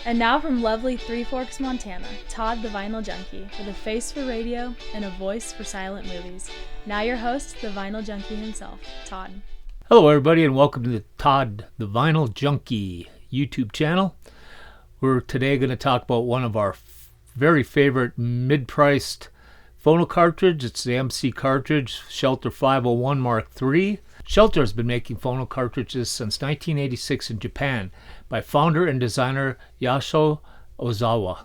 And now from lovely Three Forks, Montana, Todd the Vinyl Junkie, with a face for radio and a voice for silent movies. Now your host, the Vinyl Junkie himself, Todd. Hello everybody and welcome to the Todd the Vinyl Junkie YouTube channel. We're today going to talk about one of our very favorite mid-priced phono cartridge. It's the MkIII cartridge, Shelter 501 Mark III. Shelter has been making phono cartridges since 1986 in Japan by founder and designer Yasuo Ozawa,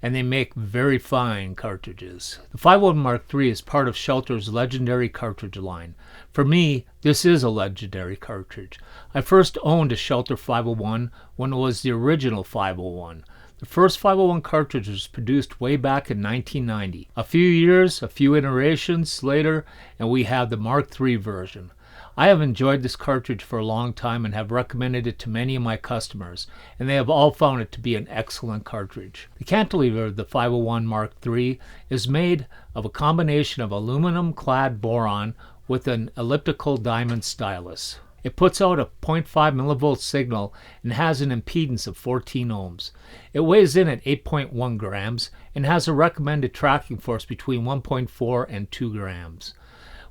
and they make very fine cartridges. The 501 Mark III is part of Shelter's legendary cartridge line. For me, this is a legendary cartridge. I first owned a Shelter 501 when it was the original 501. The first 501 cartridge was produced way back in 1990. A few iterations later, and we have the Mark III version. I have enjoyed this cartridge for a long time and have recommended it to many of my customers, and they have all found it to be an excellent cartridge. The cantilever of the 501 Mark III is made of a combination of aluminum-clad boron with an elliptical diamond stylus. It puts out a 0.5 millivolt signal and has an impedance of 14 ohms. It weighs in at 8.1 grams and has a recommended tracking force between 1.4 and 2 grams.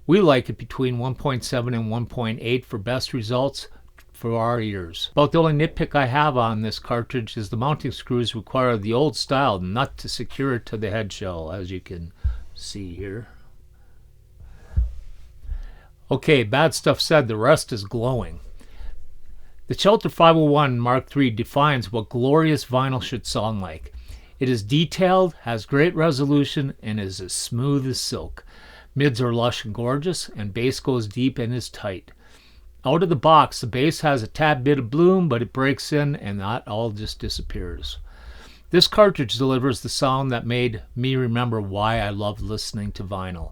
We like it between 1.7 and 1.8 for best results for our ears. About the only nitpick I have on this cartridge is the mounting screws require the old style nut to secure it to the head shell, as you can see here. Okay, bad stuff said, the rest is glowing. The Shelter 501 Mark III defines what glorious vinyl should sound like. It is detailed, has great resolution, and is as smooth as silk. Mids are lush and gorgeous, and bass goes deep and is tight. Out of the box, the bass has a tad bit of bloom, but it breaks in and that all just disappears. This cartridge delivers the sound that made me remember why I loved listening to vinyl.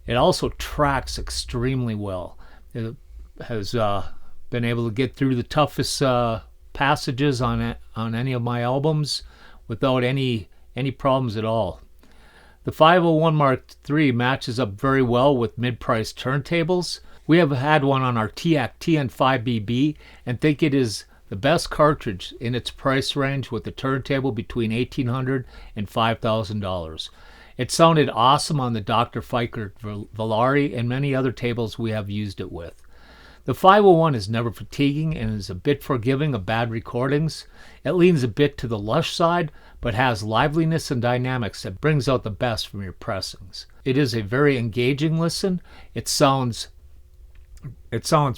It also tracks extremely well. It has been able to get through the toughest passages on any of my albums without any problems at all. The 501 Mark III matches up very well with mid-priced turntables. We have had one on our TAC TN5BB and think it is the best cartridge in its price range with a turntable between $1,800 and $5,000. It sounded awesome on the Dr. Fikert Valari and many other tables we have used it with. The 501 is never fatiguing and is a bit forgiving of bad recordings. It leans a bit to the lush side, but has liveliness and dynamics that brings out the best from your pressings. It is a very engaging listen. It sounds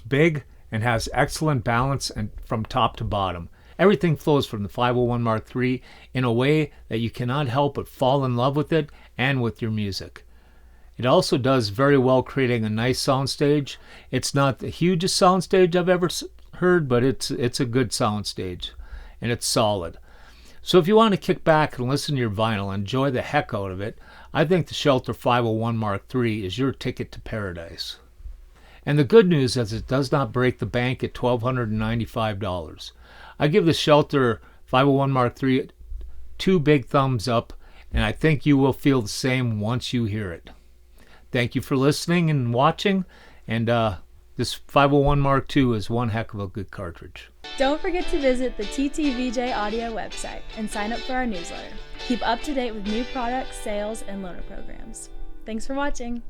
big and has excellent balance and from top to bottom. Everything flows from the 501 Mark III in a way that you cannot help but fall in love with it and with your music. It also does very well creating a nice soundstage. It's not the hugest soundstage I've ever heard, but it's a good soundstage, and it's solid. So if you want to kick back and listen to your vinyl and enjoy the heck out of it, I think the Shelter 501 Mark III is your ticket to paradise. And the good news is it does not break the bank at $1,295. I give the Shelter 501 Mark III 2 big thumbs up, and I think you will feel the same once you hear it. Thank you for listening and watching, and this 501 Mark II is one heck of a good cartridge. Don't forget to visit the TTVJ Audio website and sign up for our newsletter. Keep up to date with new products, sales, and loaner programs. Thanks for watching.